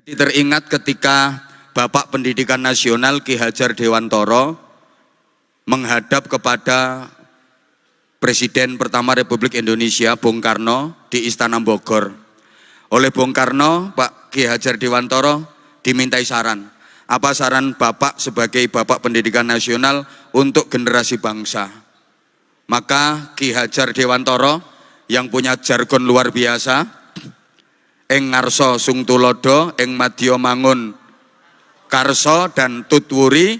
Jadi teringat ketika Bapak Pendidikan Nasional Ki Hajar Dewantoro menghadap kepada Presiden pertama Republik Indonesia Bung Karno di Istana Bogor. Oleh Bung Karno, Pak Ki Hajar Dewantoro dimintai saran. Apa saran Bapak sebagai Bapak Pendidikan Nasional untuk generasi bangsa? Maka Ki Hajar Dewantoro yang punya jargon luar biasa, ing ngarso sung tulodo, ing madya mangun karso dan tutwuri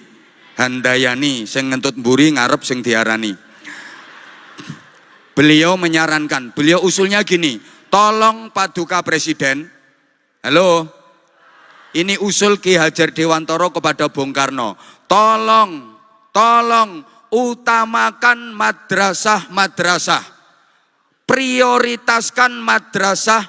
handayani, sing ngentut mburi ngarep sing diarani. Beliau menyarankan, beliau usulnya gini, tolong Paduka Presiden, halo, ini usul Ki Hajar Dewantoro kepada Bung Karno, tolong utamakan madrasah-madrasah, prioritaskan madrasah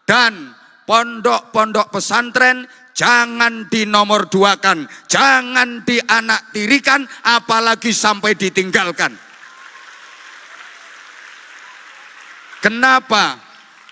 dan pondok-pondok pesantren jangan dinomorduakan, jangan dianaktirikan, apalagi sampai ditinggalkan. Kenapa?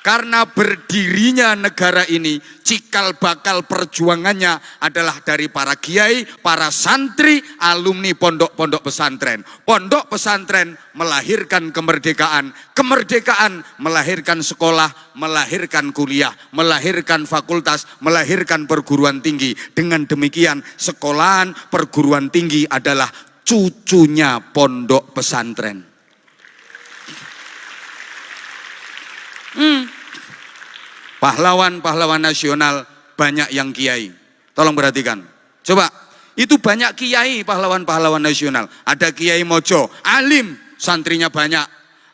Karena berdirinya negara ini, cikal bakal perjuangannya adalah dari para kiai, para santri, alumni pondok-pondok pesantren. Pondok pesantren melahirkan kemerdekaan, kemerdekaan melahirkan sekolah, melahirkan kuliah, melahirkan fakultas, melahirkan perguruan tinggi. Dengan demikian, sekolahan perguruan tinggi adalah cucunya pondok pesantren. Pahlawan-pahlawan nasional banyak yang kiai. Tolong perhatikan. Coba, itu banyak kiai pahlawan-pahlawan nasional. Ada Kiai Mojo, alim, santrinya banyak.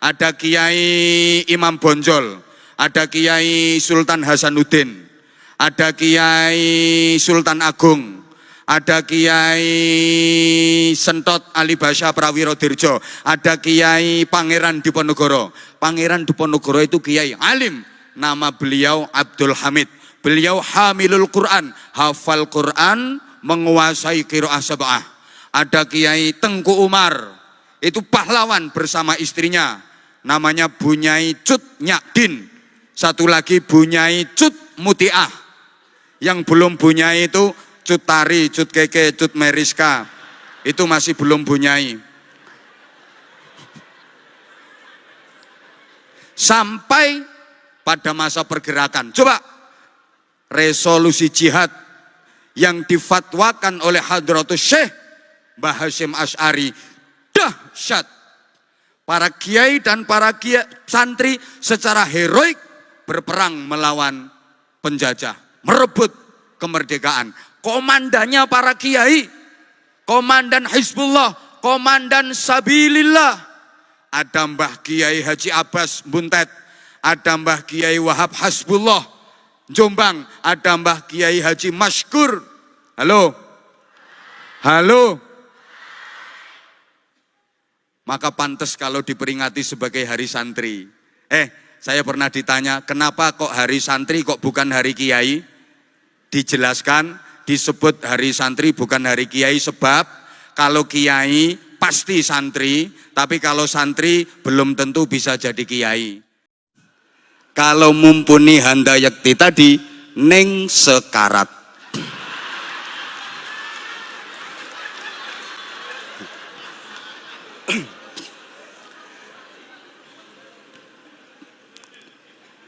Ada Kiai Imam Bonjol, ada Kiai Sultan Hasanuddin, ada Kiai Sultan Agung, ada Kiai Sentot Ali Basya Prawirodirjo, ada Kiai Pangeran Diponegoro. Pangeran Diponegoro itu kiai alim, nama beliau Abdul Hamid. Beliau hamilul Quran, hafal Quran, menguasai qiraah sab'ah. Ada Kiai Tengku Umar, itu pahlawan bersama istrinya, namanya Bunyai Cut Nyakdin. Satu lagi Bunyai Cut Mutiah. Yang belum Bunyai itu Cut Tari, Cut Keke, Cut Meriska. Itu masih belum Bunyai. Sampai pada masa pergerakan. Coba, resolusi jihad yang difatwakan oleh Hadratus Syekh Mbah Hasyim Asy'ari dahsyat. Para kiai dan para santri secara heroik berperang melawan penjajah, merebut kemerdekaan. Komandannya para kiai, komandan Hizbullah, komandan Sabilillah. Ada Mbah Kiai Haji Abbas Buntet, ada Mbah Kiai Wahab Hasbullah Jombang, ada Mbah Kiai Haji Maskur. Halo? Halo? Maka pantas kalau diperingati sebagai hari santri. Saya pernah ditanya, kenapa kok hari santri kok bukan hari kiai? Dijelaskan, disebut hari santri bukan hari kiai sebab kalau kiai pasti santri, tapi kalau santri belum tentu bisa jadi kiai. Kalau mumpuni handayakti tadi, ning sekarat.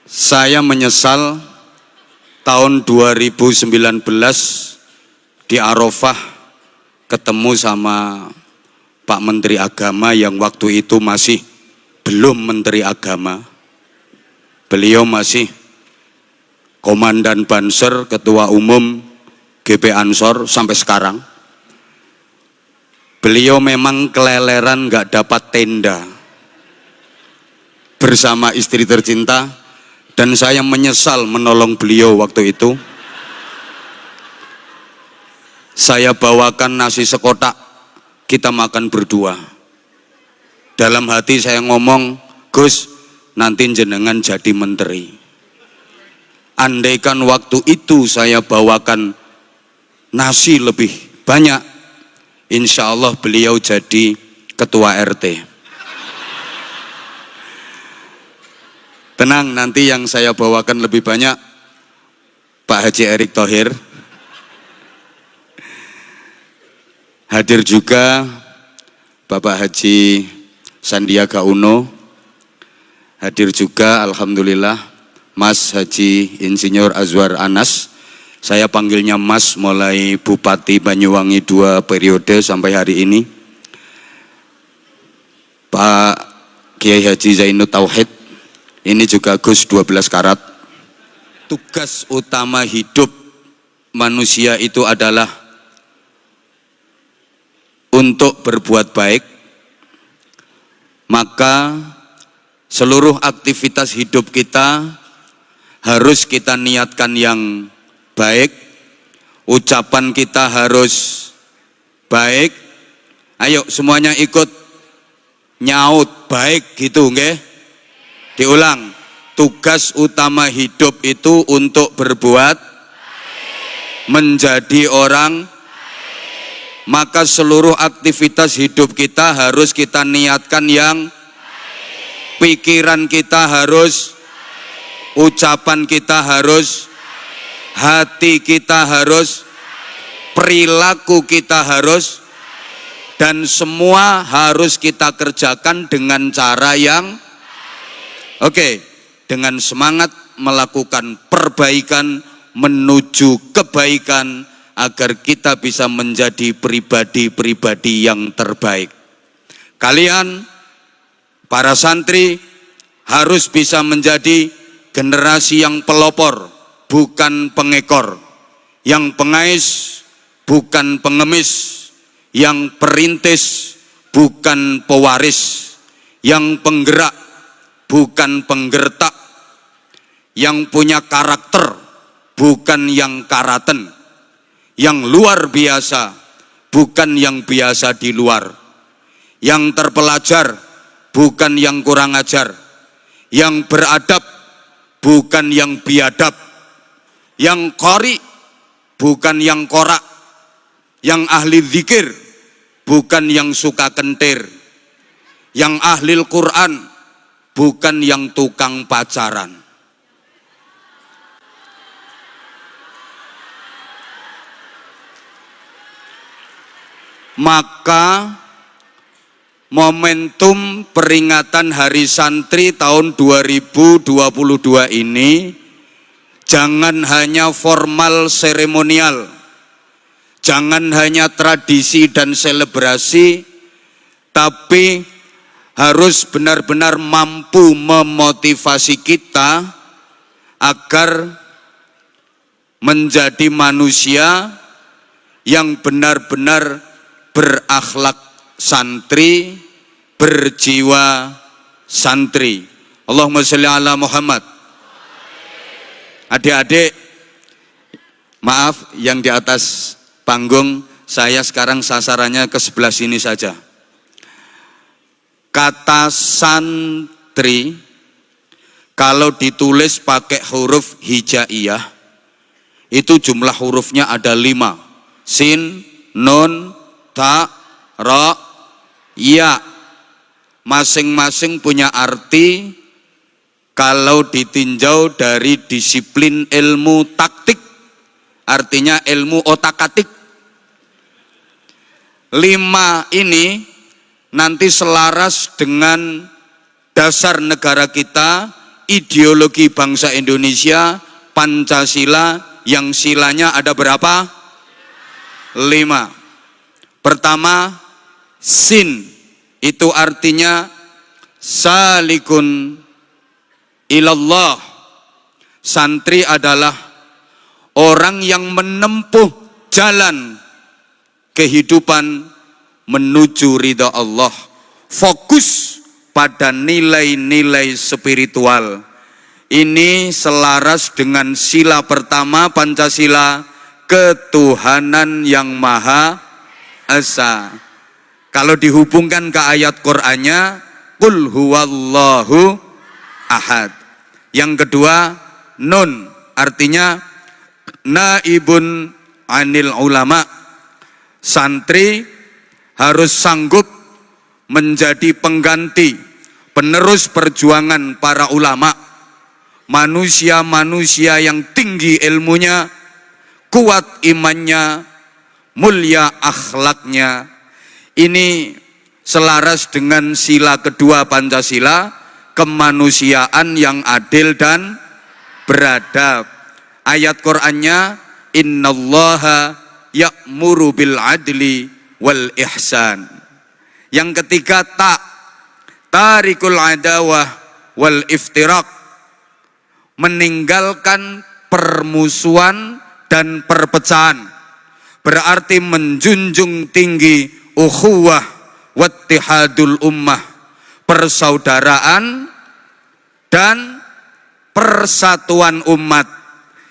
Saya menyesal tahun 2019 di Arafah ketemu sama Pak Menteri Agama yang waktu itu masih belum Menteri Agama. Beliau masih Komandan Banser, Ketua Umum GP Ansor sampai sekarang. Beliau memang keleleran gak dapat tenda bersama istri tercinta, dan saya menyesal menolong beliau waktu itu. Saya bawakan nasi sekotak, kita makan berdua. Dalam hati saya ngomong, Gus, nanti jenengan jadi menteri. Andaikan waktu itu saya bawakan nasi lebih banyak, insya Allah beliau jadi ketua RT. Tenang, nanti yang saya bawakan lebih banyak. Pak Haji Erick Thohir. Hadir juga Bapak Haji Sandiaga Uno. Hadir juga alhamdulillah Mas Haji Insinyur Azwar Anas. Saya panggilnya Mas mulai Bupati Banyuwangi 2 periode sampai hari ini. Pak Kiai Haji Zainud Tauhid, ini juga Gus 12 karat. Tugas utama hidup manusia itu adalah untuk berbuat baik, maka seluruh aktivitas hidup kita harus kita niatkan yang baik, ucapan kita harus baik. Ayo semuanya ikut nyaut baik gitu, nggih? Diulang, tugas utama hidup itu untuk berbuat menjadi orang. Maka seluruh aktivitas hidup kita harus kita niatkan yang pikiran kita harus, ucapan kita harus, hati kita harus, perilaku kita harus, dan semua harus kita kerjakan dengan cara yang dengan semangat melakukan perbaikan menuju kebaikan, agar kita bisa menjadi pribadi-pribadi yang terbaik. Kalian, para santri, harus bisa menjadi generasi yang pelopor, bukan pengekor, yang pengais, bukan pengemis, yang perintis, bukan pewaris, yang penggerak, bukan penggertak, yang punya karakter, bukan yang karaten, yang luar biasa, bukan yang biasa di luar, yang terpelajar, bukan yang kurang ajar, yang beradab, bukan yang biadab, yang qori, bukan yang korak, yang ahli zikir, bukan yang suka kentir, yang ahli Al-Quran, bukan yang tukang pacaran. Maka momentum peringatan Hari Santri tahun 2022 ini jangan hanya formal seremonial, jangan hanya tradisi dan selebrasi, tapi harus benar-benar mampu memotivasi kita agar menjadi manusia yang benar-benar berakhlak santri, berjiwa santri. Allahumma sholli ala Muhammad. Adik-adik, maaf yang di atas panggung, saya sekarang sasarannya ke sebelah sini saja. Kata santri kalau ditulis pakai huruf hijaiyah itu jumlah hurufnya ada 5. Sin, nun, ta, ra, ya. Masing-masing punya arti kalau ditinjau dari disiplin ilmu taktik, artinya ilmu otak-atik. 5 ini nanti selaras dengan dasar negara kita, ideologi bangsa Indonesia, Pancasila, yang silanya ada berapa? 5. Pertama, sin, itu artinya salikun ilallah. Santri adalah orang yang menempuh jalan kehidupan menuju ridha Allah, fokus pada nilai-nilai spiritual. Ini selaras dengan sila pertama Pancasila, ketuhanan yang Maha Esa. Kalau dihubungkan ke ayat Qur'annya, qul huwallahu ahad. Yang kedua, nun, artinya naibun anil ulama. Santri harus sanggup menjadi pengganti, penerus perjuangan para ulama, manusia-manusia yang tinggi ilmunya, kuat imannya, mulia akhlaknya. Ini selaras dengan sila kedua Pancasila, kemanusiaan yang adil dan beradab. Ayat Qur'annya, innallaha ya'muru bil adli wal ihsan. Yang ketiga, tarikul adawah wal iftirak, meninggalkan permusuhan dan perpecahan, berarti menjunjung tinggi ukhuwah wattihadul ummah, persaudaraan dan persatuan umat.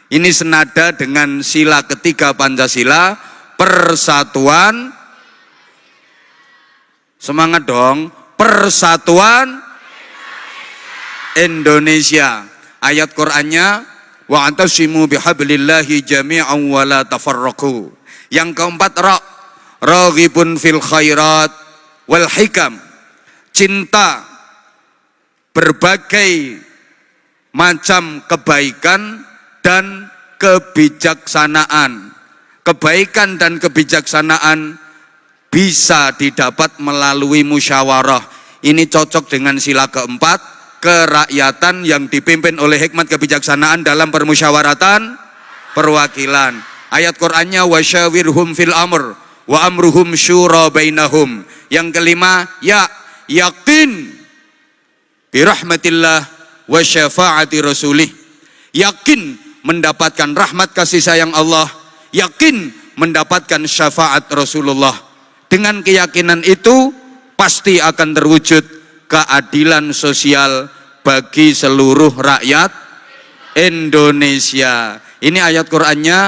Ini senada dengan sila ketiga Pancasila, persatuan, semangat dong, persatuan Indonesia. Ayat Qur'annya, wa'tasimu bihablillahi jami'an wa la tafarraqu. Yang keempat, raghibun fil khairat wal hikam, cinta berbagai macam kebaikan dan kebijaksanaan. Kebaikan dan kebijaksanaan bisa didapat melalui musyawarah. Ini cocok dengan sila keempat, kerakyatan yang dipimpin oleh hikmat kebijaksanaan dalam permusyawaratan perwakilan. Ayat Qur'annya, wasyawirhum fil amr wa amruhum syura bainahum. Yang kelima, yakin birahmatillah wa syafaati rasulih, yakin mendapatkan rahmat kasih sayang Allah, yakin mendapatkan syafaat Rasulullah. Dengan keyakinan itu pasti akan terwujud keadilan sosial bagi seluruh rakyat Indonesia. Ini ayat Qur'annya,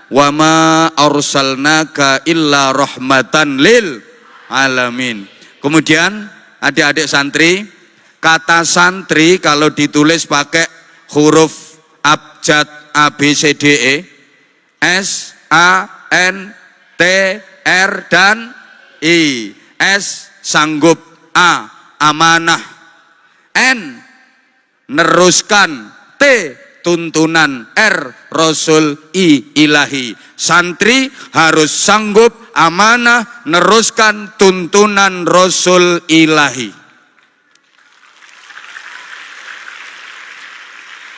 wa ma arsalnaka illa rahmatan lil alamin. Kemudian adik-adik santri, kata santri kalau ditulis pakai huruf abjad A B C D E, S A N T R dan I. S sanggup, A amanah, N neruskan, T tuntunan, R rasul, I ilahi. Santri harus sanggup, amanah, neruskan tuntunan rasul ilahi.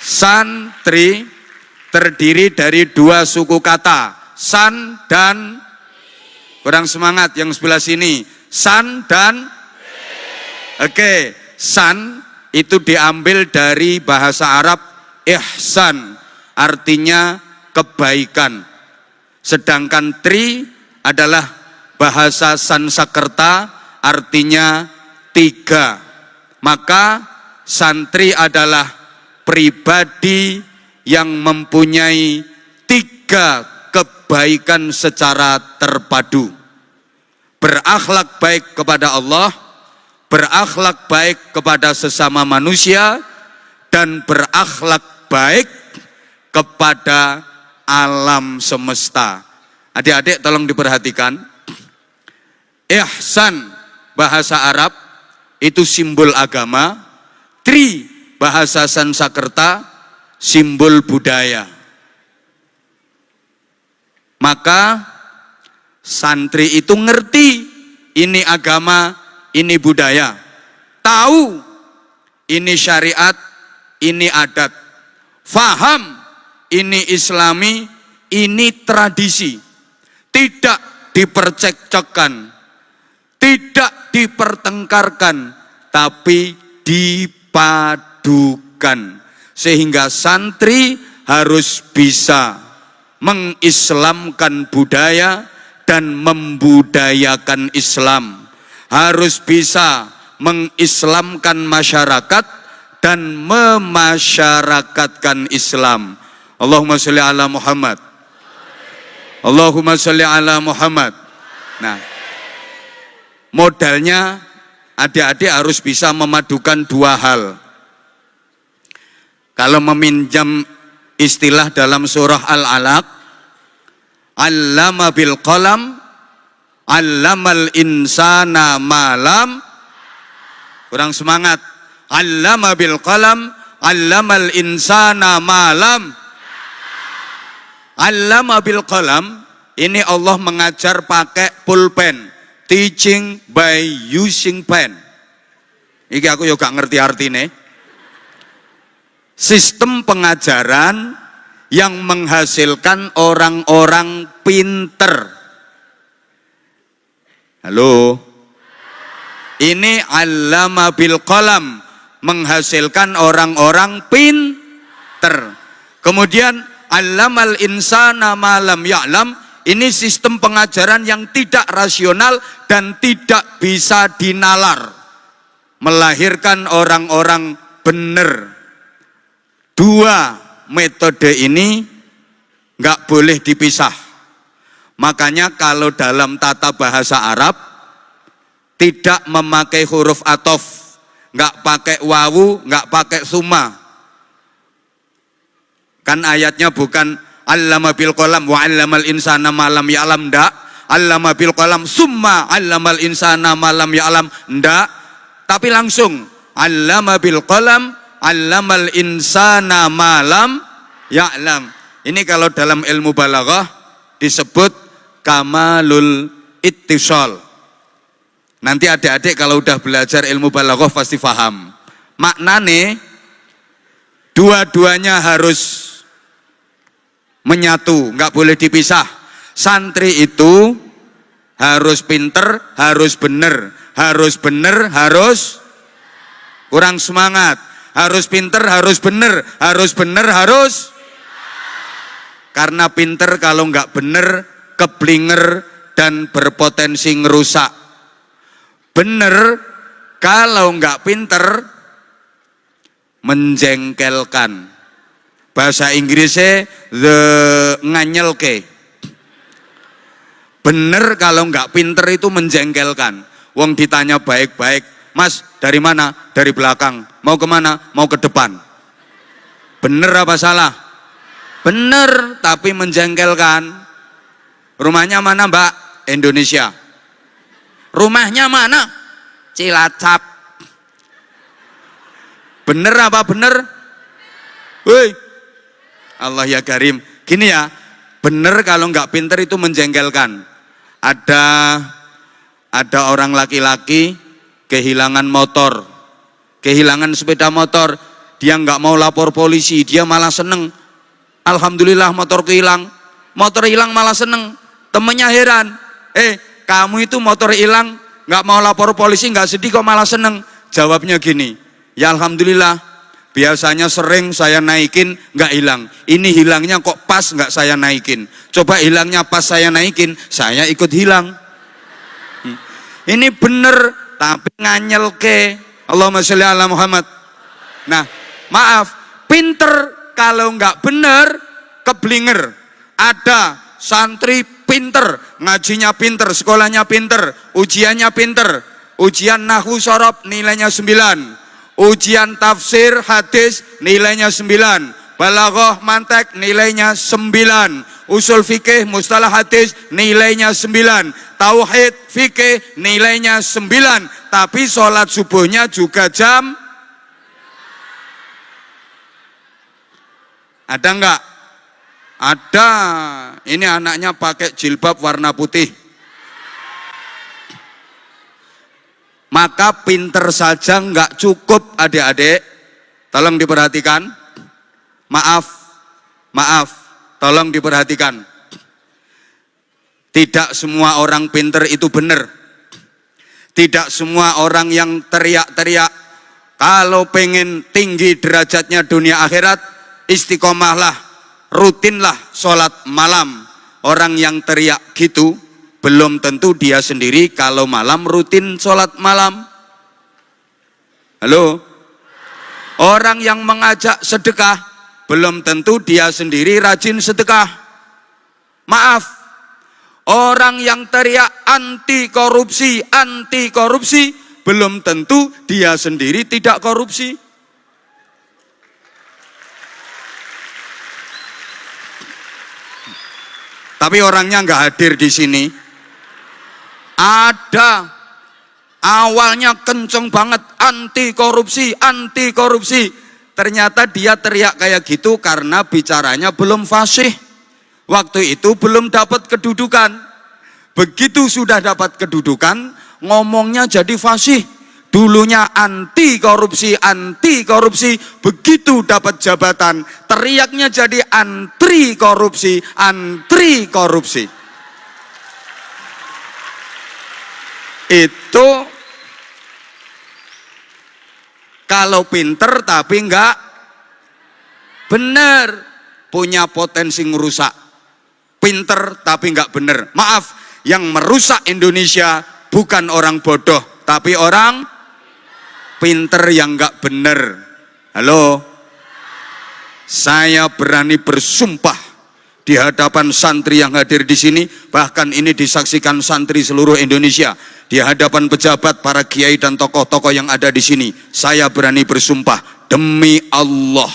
Santri terdiri dari dua suku kata, san dan, kurang semangat yang sebelah sini, san dan, oke, san itu diambil dari bahasa Arab ihsan, artinya kebaikan. Sedangkan tri adalah bahasa Sansekerta, artinya tiga. Maka santri adalah pribadi yang mempunyai tiga kebaikan secara terpadu. Berakhlak baik kepada Allah, berakhlak baik kepada sesama manusia, dan berakhlak baik kepada alam semesta. Adik-adik tolong diperhatikan. Ihsan bahasa Arab itu simbol agama, tri bahasa Sansekerta simbol budaya. Maka santri itu ngerti ini agama, ini budaya, tahu ini syariat, ini adat, faham ini islami, ini tradisi, tidak dipercekcokkan, tidak dipertengkarkan, tapi dipadukan. Sehingga santri harus bisa mengislamkan budaya dan membudayakan Islam. Harus bisa mengislamkan masyarakat dan memasyarakatkan Islam. Allahumma sholli ala Muhammad. Allahumma sholli ala Muhammad. Nah, modalnya adik-adik harus bisa memadukan dua hal. Kalau meminjam istilah dalam surah Al-Alaq, allama bil qalam, allamal insana malam, kurang semangat, allama bil qalam, allamal insana malam. Allama bil qalam, ini Allah mengajar pakai pulpen, teaching by using pen. Iki aku juga ngerti artinya. Sistem pengajaran yang menghasilkan orang-orang pinter. Halo. Ini allama bil qalam, menghasilkan orang-orang pinter. Kemudian allamal insana malam ya'lam, ini sistem pengajaran yang tidak rasional dan tidak bisa dinalar, melahirkan orang-orang benar. Dua metode ini nggak boleh dipisah. Makanya kalau dalam tata bahasa Arab tidak memakai huruf atof, nggak pakai wawu, nggak pakai summa. Kan ayatnya bukan allama bil qalam wa allamal insana ma lam ya'lam, ndak. Allama bil qalam summa allamal insana ma lam ya'lam, ndak. Tapi langsung allama bil qalam allamal insana ma lam ya'lam. Ini kalau dalam ilmu balaghah disebut kamalul ittisal. Nanti adik-adik kalau udah belajar ilmu balaghah pasti paham. Maknane dua-duanya harus menyatu, nggak boleh dipisah. Santri itu harus pinter, harus bener, harus kurang semangat. Harus pinter, harus bener, harus. Karena pinter kalau nggak bener, keblinger dan berpotensi ngerusak. Bener kalau nggak pinter, menjengkelkan. Bahasa Inggrisnya the nganyelke. Bener kalau nggak pinter itu menjengkelkan. Wong ditanya baik-baik, Mas dari mana? Dari belakang. Mau kemana? Mau ke depan. Bener apa salah? Bener, tapi menjengkelkan. Rumahnya mana Mbak? Indonesia. Rumahnya mana? Cilacap. Bener apa bener? Woi, Allah ya Karim. Gini ya, bener kalau nggak pinter itu menjengkelkan. Ada orang laki-laki kehilangan motor, kehilangan sepeda motor, dia nggak mau lapor polisi, dia malah seneng. Alhamdulillah motorku hilang. Motor hilang malah seneng. Temennya heran, kamu itu motor hilang nggak mau lapor polisi, nggak sedih kok malah seneng. Jawabnya gini, ya alhamdulillah, biasanya sering saya naikin nggak hilang, ini hilangnya kok pas nggak saya naikin. Coba hilangnya pas saya naikin, saya ikut hilang. Ini bener tapi nganyelke. Allahumma sholli ala Muhammad. Nah, maaf, pinter kalau nggak bener keblinger. Ada santri pinter, ngajinya pinter, sekolahnya pinter, ujiannya pinter. Ujian nahwu sorob nilainya 9. Ujian tafsir hadis nilainya 9. Balaghah mantek nilainya 9. Usul fikih mustalah hadis nilainya 9. Tauhid fikih nilainya 9. Tapi sholat subuhnya juga jam. Ada enggak? Ada. Ini anaknya pakai jilbab warna putih. Maka pinter saja nggak cukup adik-adik. Tolong diperhatikan. Maaf, tolong diperhatikan. Tidak semua orang pinter itu benar. Tidak semua orang yang teriak-teriak kalau pengen tinggi derajatnya dunia akhirat, istiqomahlah, rutinlah sholat malam. Orang yang teriak gitu belum tentu dia sendiri kalau malam rutin sholat malam. Halo? Orang yang mengajak sedekah belum tentu dia sendiri rajin sedekah. Maaf, orang yang teriak anti korupsi belum tentu dia sendiri tidak korupsi. Tapi orangnya nggak hadir di sini. Ada, awalnya kenceng banget anti korupsi. Ternyata dia teriak kayak gitu karena bicaranya belum fasih. Waktu itu belum dapat kedudukan. Begitu sudah dapat kedudukan, ngomongnya jadi fasih. Dulunya anti korupsi, begitu dapat jabatan, teriaknya jadi antri korupsi. Itu kalau pinter tapi enggak bener, punya potensi ngerusak. Pinter tapi enggak bener. Maaf, yang merusak Indonesia bukan orang bodoh, tapi orang pinter yang enggak bener. Halo, saya berani bersumpah di hadapan santri yang hadir di sini, bahkan ini disaksikan santri seluruh Indonesia, di hadapan pejabat, para kiai dan tokoh-tokoh yang ada di sini, saya berani bersumpah demi Allah,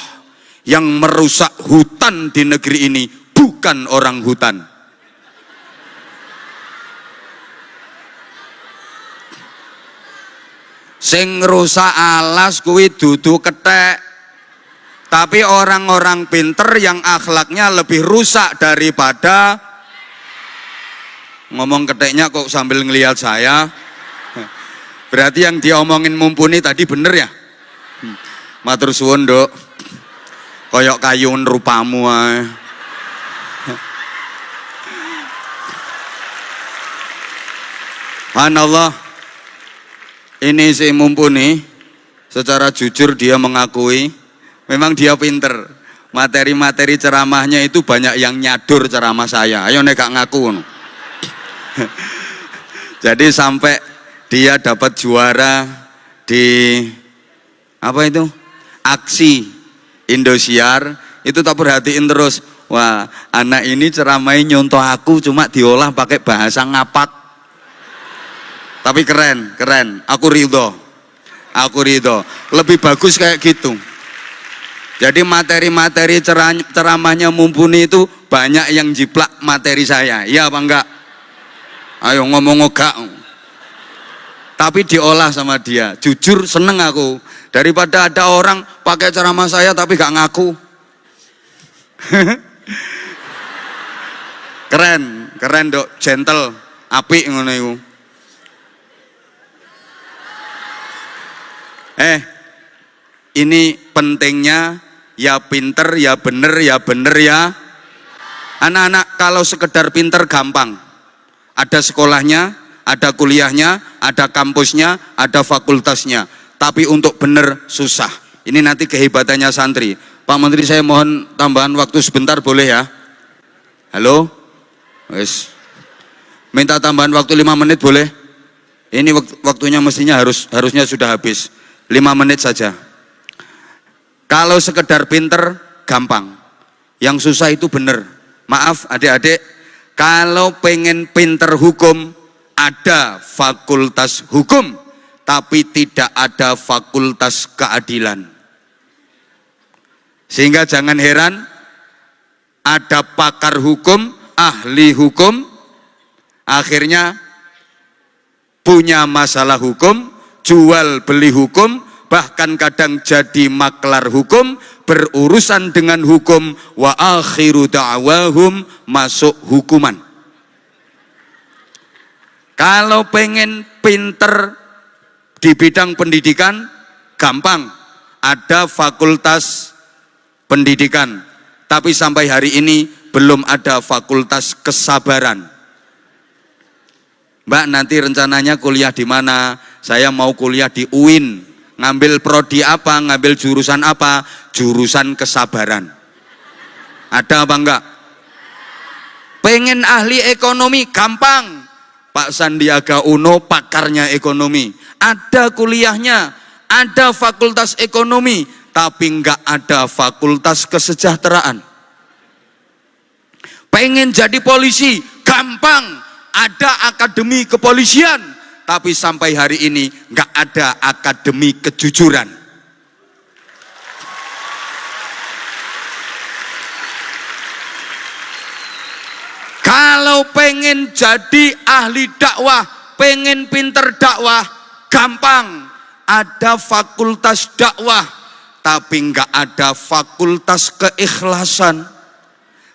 yang merusak hutan di negeri ini bukan orang hutan. Sing rusak alas kuwi dudu kethek. Tapi orang-orang pinter yang akhlaknya lebih rusak daripada ngomong keteknya kok sambil ngelihat saya. Berarti yang diomongin mumpuni tadi bener ya? Matur suwun, Nduk. Koyok kayun rupamu ae. Subhanallah. Ini si mumpuni secara jujur dia mengakui memang dia pinter. Materi-materi ceramahnya itu banyak yang nyadur ceramah saya. Ayo nek gak ngaku. Jadi sampai dia dapat juara di apa itu? Aksi Indosiar, itu tak perhatiin terus. Wah, anak ini ceramahnya nyontoh aku cuma diolah pakai bahasa ngapak. Tapi keren, keren. Aku ridho. Lebih bagus kayak gitu. Jadi materi-materi ceramahnya mumpuni itu banyak yang jiplak materi saya. Iya apa enggak? Ayo ngomong enggak. Tapi diolah sama dia. Jujur seneng aku. Daripada ada orang pakai ceramah saya tapi gak ngaku. Keren Dok, gentle, apik ngono iku. Ini pentingnya ya pinter, ya bener ya. Anak-anak kalau sekedar pinter gampang. Ada sekolahnya, ada kuliahnya, ada kampusnya, ada fakultasnya. Tapi untuk bener susah. Ini nanti kehebatannya santri. Pak Menteri, saya mohon tambahan waktu sebentar boleh ya? Halo? Wes. Minta tambahan waktu 5 menit boleh? Ini waktunya mestinya harusnya sudah habis. 5 menit saja. Kalau sekedar pinter gampang, yang susah itu bener. Maaf adik-adik, kalau pengen pinter hukum ada fakultas hukum, tapi tidak ada fakultas keadilan. Sehingga jangan heran ada pakar hukum, ahli hukum, akhirnya punya masalah hukum, jual beli hukum, bahkan kadang jadi maklar hukum, berurusan dengan hukum, wa akhiru da'wahum, masuk hukuman. Kalau pengen pinter di bidang pendidikan, gampang, ada fakultas pendidikan, tapi sampai hari ini belum ada fakultas kesabaran. Mbak, nanti rencananya kuliah di mana? Saya mau kuliah di UIN. Ngambil prodi apa? Ngambil jurusan apa? Jurusan kesabaran. Ada apa enggak? Pengen ahli ekonomi? Gampang. Pak Sandiaga Uno pakarnya ekonomi. Ada kuliahnya, ada fakultas ekonomi, tapi enggak ada fakultas kesejahteraan. Pengen jadi polisi? Gampang. Ada akademi kepolisian, tapi sampai hari ini nggak ada akademi kejujuran. Kalau pengen jadi ahli dakwah, pengen pinter dakwah, gampang. Ada fakultas dakwah, tapi nggak ada fakultas keikhlasan.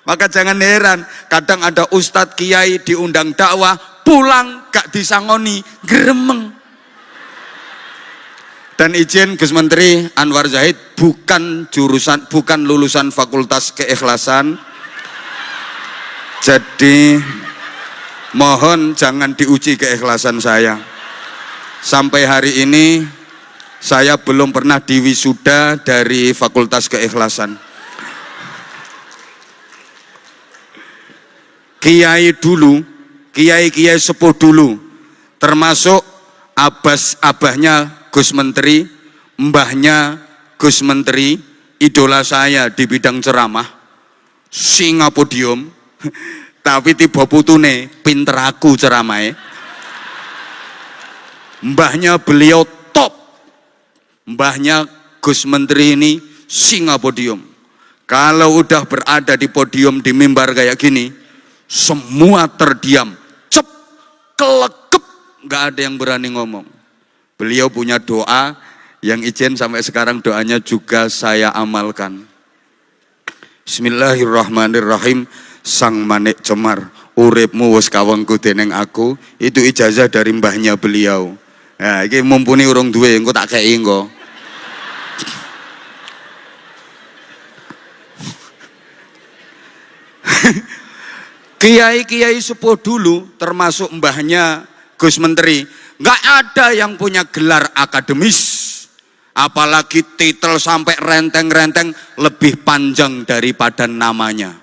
Maka jangan heran, kadang ada ustadz kiai diundang dakwah, pulang gak disangoni, gremeng. Dan izin Gus Menteri Anwar Zahid bukan lulusan fakultas keikhlasan. Jadi mohon jangan diuji keikhlasan saya. Sampai hari ini saya belum pernah diwisuda dari fakultas keikhlasan. Kiai dulu, kiai sepuh dulu, termasuk abahnya Gus Menteri, mbahnya Gus Menteri, idola saya di bidang ceramah, singa podium, tapi tiba putune pinter aku ceramahnya. Mbahnya beliau top, mbahnya Gus Menteri ini singa podium. Kalau udah berada di podium di mimbar kayak gini, semua terdiam, cep, kelekep, nggak ada yang berani ngomong. Beliau punya doa yang izin sampai sekarang doanya juga saya amalkan. Bismillahirrahmanirrahim. Sang manik cemar, uripmu wis kawengku dening aku. Itu ijazah dari mbahnya beliau. Nah, ini mumpuni urung duwe, engko tak kei engko. Kiai-kiai sepuh dulu, termasuk mbahnya Gus Menteri, nggak ada yang punya gelar akademis, apalagi titel sampai renteng-renteng lebih panjang daripada namanya.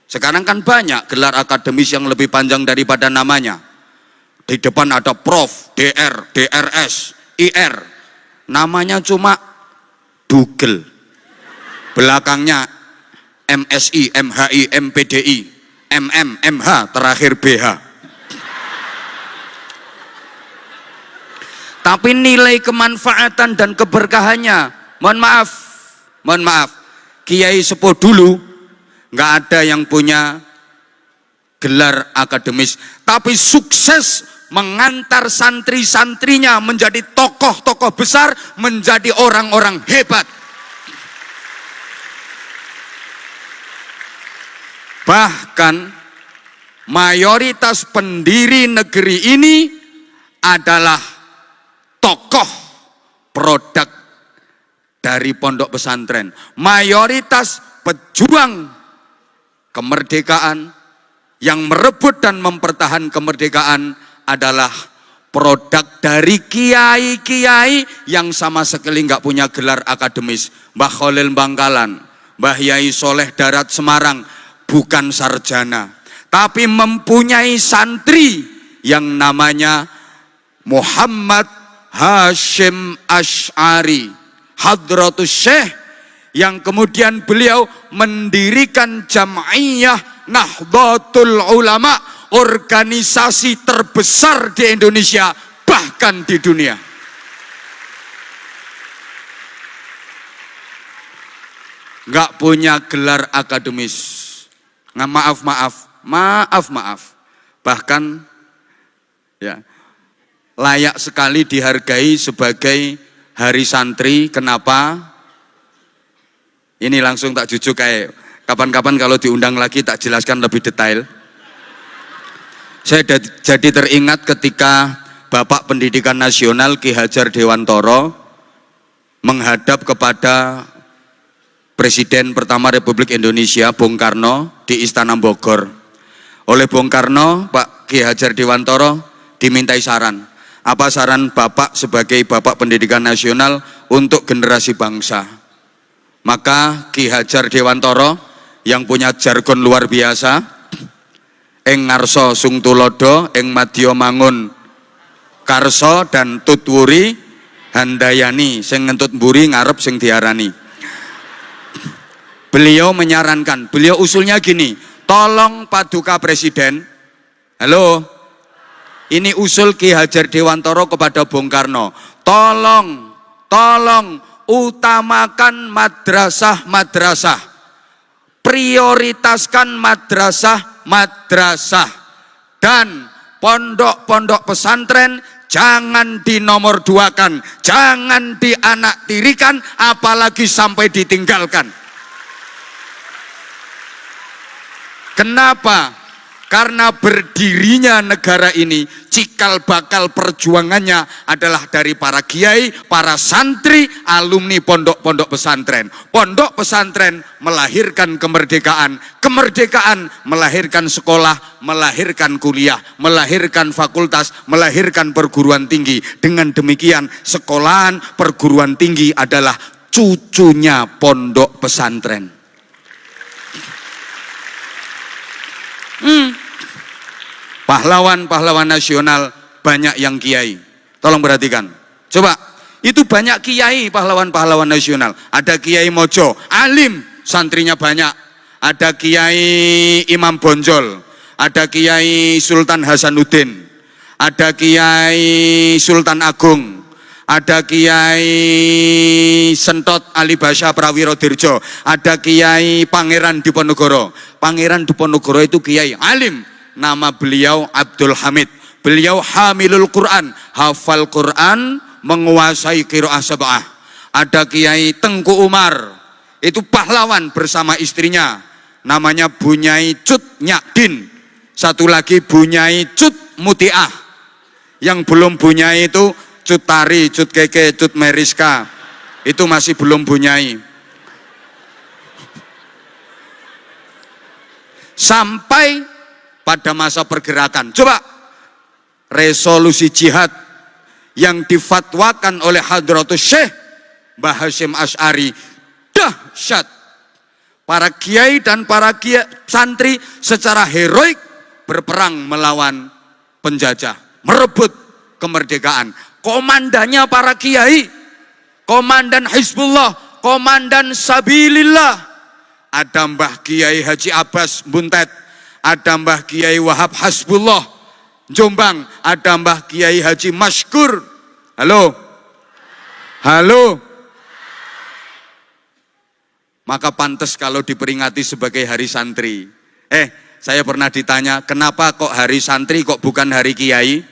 Sekarang kan banyak gelar akademis yang lebih panjang daripada namanya. Di depan ada Prof, DR, DRS, IR, namanya cuma Google, belakangnya MSI, MHI, MPDI, MM, MH, terakhir BH. Tapi nilai kemanfaatan dan keberkahannya, mohon maaf, kiai sepuh dulu nggak ada yang punya gelar akademis, tapi sukses mengantar santri-santrinya menjadi tokoh-tokoh besar, menjadi orang-orang hebat. Bahkan mayoritas pendiri negeri ini adalah tokoh produk dari pondok pesantren. Mayoritas pejuang kemerdekaan yang merebut dan mempertahankan kemerdekaan adalah produk dari kiai-kiai yang sama sekali nggak punya gelar akademis. Mbah Khalil Bangkalan, Mbah Yai Soleh Darat Semarang, bukan sarjana, tapi mempunyai santri yang namanya Muhammad Hashim Asy'ari, Hadratus Syekh, yang kemudian beliau mendirikan Jam'iyah Nahdlatul Ulama, organisasi terbesar di Indonesia, bahkan di dunia. Nggak punya gelar akademis. Maaf. Bahkan ya layak sekali dihargai sebagai hari santri. Kenapa? Ini langsung tak jujuk kayak kapan-kapan kalau diundang lagi tak jelaskan lebih detail. Saya jadi teringat ketika Bapak Pendidikan Nasional Ki Hajar Dewantoro menghadap kepada Presiden pertama Republik Indonesia Bung Karno di Istana Bogor. Oleh Bung Karno, Pak Ki Hajar Dewantoro dimintai saran. Apa saran Bapak sebagai Bapak Pendidikan Nasional untuk generasi bangsa? Maka Ki Hajar Dewantoro yang punya jargon luar biasa, ing ngarso sung tulodo, ing madya mangun karso dan tutwuri handayani, sing ngentut mburi ngarep sing diarani. Beliau menyarankan, beliau usulnya gini, tolong Paduka Presiden, halo, ini usul Ki Hajar Dewantoro kepada Bung Karno, tolong utamakan madrasah, prioritaskan madrasah, dan pondok-pondok pesantren jangan dinomorduakan, jangan dianaktirikan, apalagi sampai ditinggalkan. Kenapa? Karena berdirinya negara ini, cikal bakal perjuangannya adalah dari para kiai, para santri, alumni pondok-pondok pesantren. Pondok pesantren melahirkan kemerdekaan, kemerdekaan melahirkan sekolah, melahirkan kuliah, melahirkan fakultas, melahirkan perguruan tinggi. Dengan demikian, sekolahan perguruan tinggi adalah cucunya pondok pesantren. Pahlawan-pahlawan nasional banyak yang kiai. Tolong perhatikan. Coba, itu banyak kiai pahlawan-pahlawan nasional. Ada Kiai Mojo, alim, santrinya banyak. Ada Kiai Imam Bonjol, ada Kiai Sultan Hasanuddin, ada Kiai Sultan Agung, ada Kiai Sentot Ali Basya Prawirodirjo, ada Kiai Pangeran Diponegoro. Pangeran Diponegoro itu kiai alim, nama beliau Abdul Hamid. Beliau hamilul Quran, hafal Quran, menguasai qiraah sab'ah. Ada Kiai Tengku Umar, itu pahlawan bersama istrinya, namanya Bunyai Cut Nyakdin. Satu lagi Bunyai Cut Mutiah. Yang belum Bunyai itu Cut Tari, Cut Keke, Cut Meriska, itu masih belum Bunyai. Sampai pada masa pergerakan. Coba, resolusi jihad yang difatwakan oleh Hadratus Syekh Mbah Hasyim Asy'ari dahsyat. Para kiai dan para santri secara heroik berperang melawan penjajah, merebut kemerdekaan. Komandannya para kiai, komandan Hizbullah, komandan Sabilillah. Ada Mbah Kiai Haji Abbas Buntet, ada Mbah Kiai Wahab Hasbullah Jombang, ada Mbah Kiai Haji Maskur. Halo? Halo? Maka pantas kalau diperingati sebagai hari santri. Saya pernah ditanya, kenapa kok hari santri kok bukan hari kiai?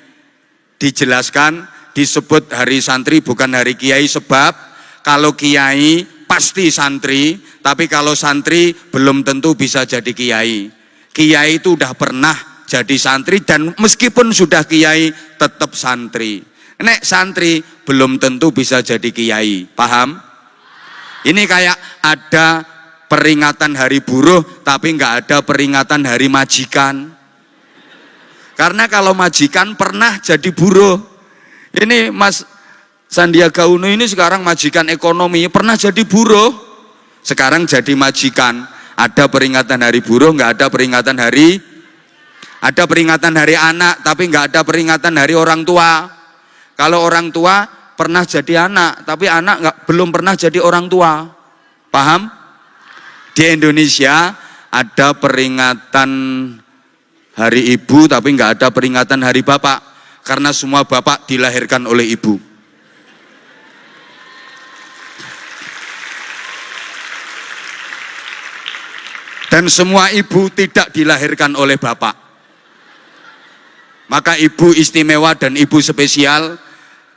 Dijelaskan, disebut hari santri bukan hari kiai sebab kalau kiai pasti santri, tapi kalau santri belum tentu bisa jadi kiai. Kiai itu udah pernah jadi santri dan meskipun sudah kiai tetap santri. Nek santri belum tentu bisa jadi kiai. Paham? Ini kayak ada peringatan hari buruh tapi nggak ada peringatan hari majikan. Karena kalau majikan pernah jadi buruh. Ini Mas Sandiaga Uno ini sekarang majikan ekonomi, pernah jadi buruh, sekarang jadi majikan. Ada peringatan hari buruh, nggak ada peringatan hari, ada peringatan hari anak, tapi nggak ada peringatan hari orang tua. Kalau orang tua pernah jadi anak, tapi anak belum pernah jadi orang tua. Paham? Di Indonesia ada peringatan hari ibu, tapi nggak ada peringatan hari bapak, karena semua bapak dilahirkan oleh ibu. Dan semua ibu tidak dilahirkan oleh bapak. Maka ibu istimewa dan ibu spesial,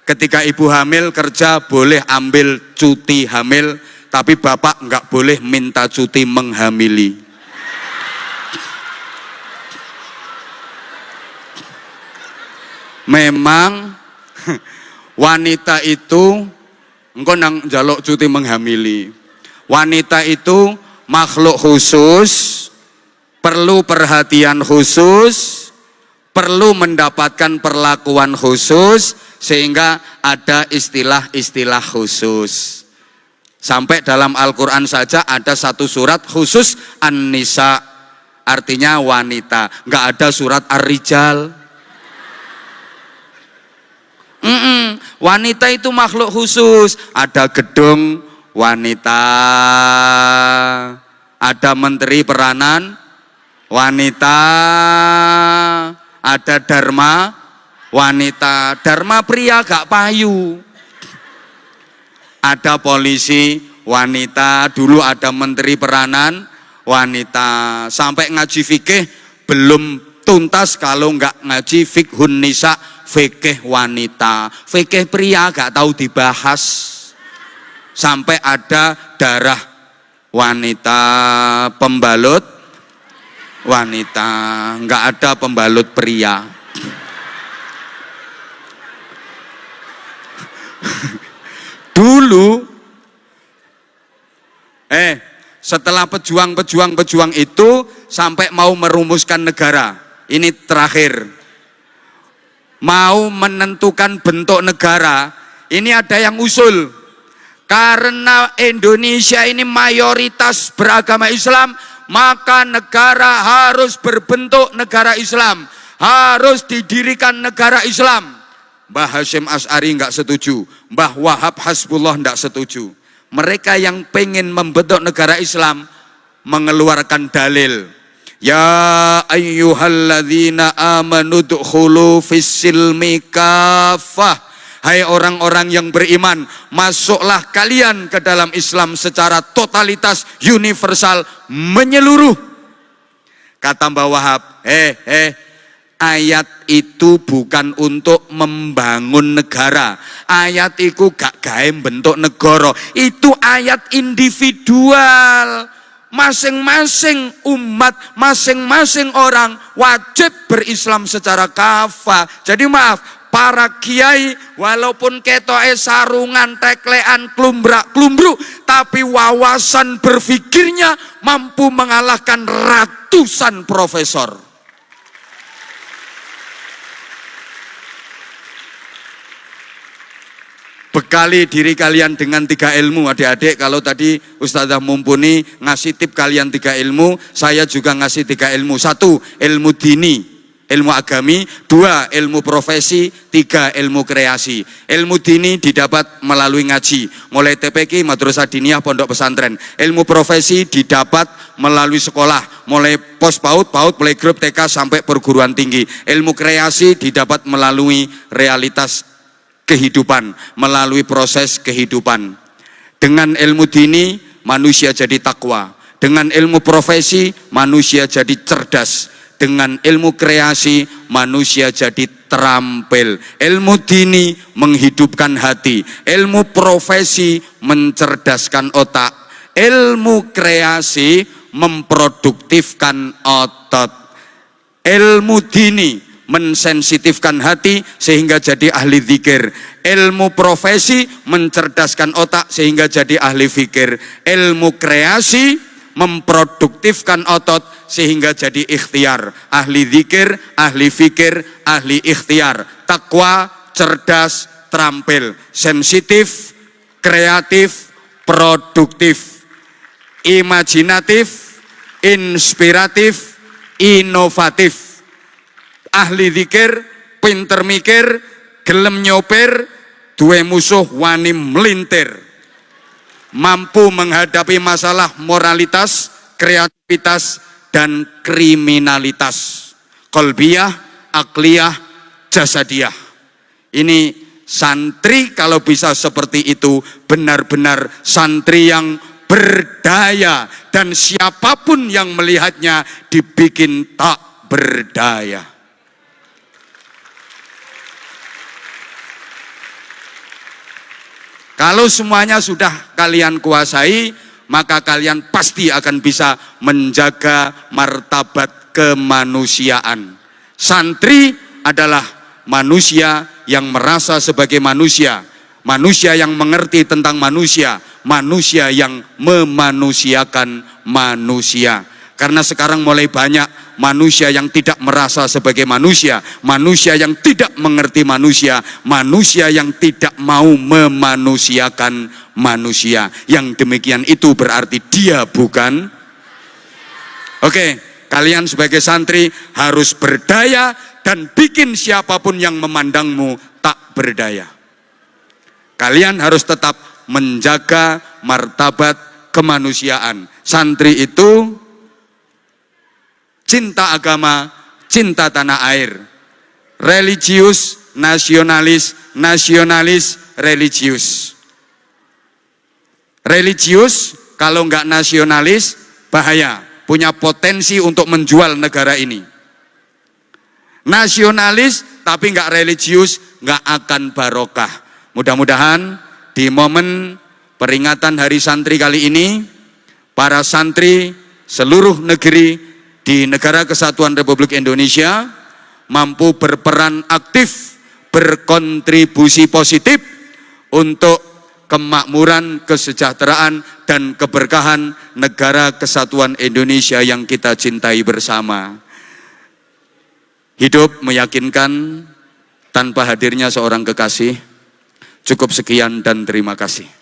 ketika ibu hamil kerja boleh ambil cuti hamil, tapi bapak nggak boleh minta cuti menghamili. Memang wanita itu engko nang njaluk cuti menghamili. Wanita itu makhluk khusus, perlu perhatian khusus, perlu mendapatkan perlakuan khusus, sehingga ada istilah-istilah khusus. Sampai dalam Al-Quran saja ada satu surat khusus An-Nisa, artinya wanita, nggak ada surat Ar-Rijal. Wanita itu makhluk khusus, ada gedung wanita, ada menteri peranan wanita, ada dharma wanita, dharma pria gak payu, ada polisi wanita, dulu ada menteri peranan wanita. Sampai ngaji fikih belum tuntas kalau nggak ngaji fikhun nisa, fikih wanita, fikih pria gak tahu dibahas. Sampai ada darah wanita, pembalut wanita, nggak ada pembalut pria. Dulu setelah pejuang itu sampai mau merumuskan negara, ini terakhir, mau menentukan bentuk negara, ini ada yang usul. Karena Indonesia ini mayoritas beragama Islam, maka negara harus berbentuk negara Islam, harus didirikan negara Islam. Mbah Hasyim Asy'ari enggak setuju, Mbah Wahab Hasbullah enggak setuju. Mereka yang pengen membentuk negara Islam mengeluarkan dalil, ya ayyuhalladzina amanu dukhulu fis-silmi kafah. Hai orang-orang yang beriman, masuklah kalian ke dalam Islam secara totalitas, universal, menyeluruh. Kata Mbah Wahab, ayat itu bukan untuk membangun negara. Ayat itu gak gawe bentuk negara. Itu ayat individual. Masing-masing umat, masing-masing orang wajib berislam secara kafah. Jadi maaf, para kiai walaupun ketoke sarungan, teklean, klumbrak-klumbruk, tapi wawasan berfikirnya mampu mengalahkan ratusan profesor. Bekali diri kalian dengan 3 ilmu, adik-adik. Kalau tadi Ustazah Mumpuni ngasih tip kalian 3 ilmu, saya juga ngasih 3 ilmu. 1, ilmu dini, ilmu agami. 2, ilmu profesi. 3, ilmu kreasi. Ilmu dini didapat melalui ngaji, mulai TPQ, Madrasah Diniyah, Pondok Pesantren. Ilmu profesi didapat melalui sekolah, mulai pos PAUD, mulai grup TK sampai perguruan tinggi. Ilmu kreasi didapat melalui realitas kehidupan, melalui proses kehidupan. Dengan ilmu dini manusia jadi takwa, dengan ilmu profesi manusia jadi cerdas, dengan ilmu kreasi manusia jadi terampil. Ilmu dini menghidupkan hati, ilmu profesi mencerdaskan otak, ilmu kreasi memproduktifkan otot. Ilmu dini mensensitifkan hati sehingga jadi ahli zikir. Ilmu profesi mencerdaskan otak sehingga jadi ahli fikir. Ilmu kreasi memproduktifkan otot sehingga jadi ikhtiar. Ahli zikir, ahli fikir, ahli ikhtiar. Takwa, cerdas, terampil, sensitif, kreatif, produktif, imajinatif, inspiratif, inovatif. Ahli zikir, pinter mikir, gelem nyopir, duwe musuh wani melintir. Mampu menghadapi masalah moralitas, kreativitas, dan kriminalitas. Qalbiyah, akliyah, jasadiyah. Ini santri kalau bisa seperti itu, benar-benar santri yang berdaya. Dan siapapun yang melihatnya dibikin tak berdaya. Kalau semuanya sudah kalian kuasai, maka kalian pasti akan bisa menjaga martabat kemanusiaan. Santri adalah manusia yang merasa sebagai manusia, manusia yang mengerti tentang manusia, manusia yang memanusiakan manusia. Karena sekarang mulai banyak manusia yang tidak merasa sebagai manusia, manusia yang tidak mengerti manusia, manusia yang tidak mau memanusiakan manusia. Yang demikian itu berarti dia bukan. Oke, kalian sebagai santri harus berdaya dan bikin siapapun yang memandangmu tak berdaya. Kalian harus tetap menjaga martabat kemanusiaan. Santri itu cinta agama, cinta tanah air. Religius, nasionalis, nasionalis, religius. Religius, kalau nggak nasionalis, bahaya. Punya potensi untuk menjual negara ini. Nasionalis, tapi nggak religius, nggak akan barokah. Mudah-mudahan di momen peringatan Hari Santri kali ini, para santri seluruh negeri di Negara Kesatuan Republik Indonesia mampu berperan aktif, berkontribusi positif untuk kemakmuran, kesejahteraan, dan keberkahan Negara Kesatuan Indonesia yang kita cintai bersama. Hidup meyakinkan tanpa hadirnya seorang kekasih. Cukup sekian dan terima kasih.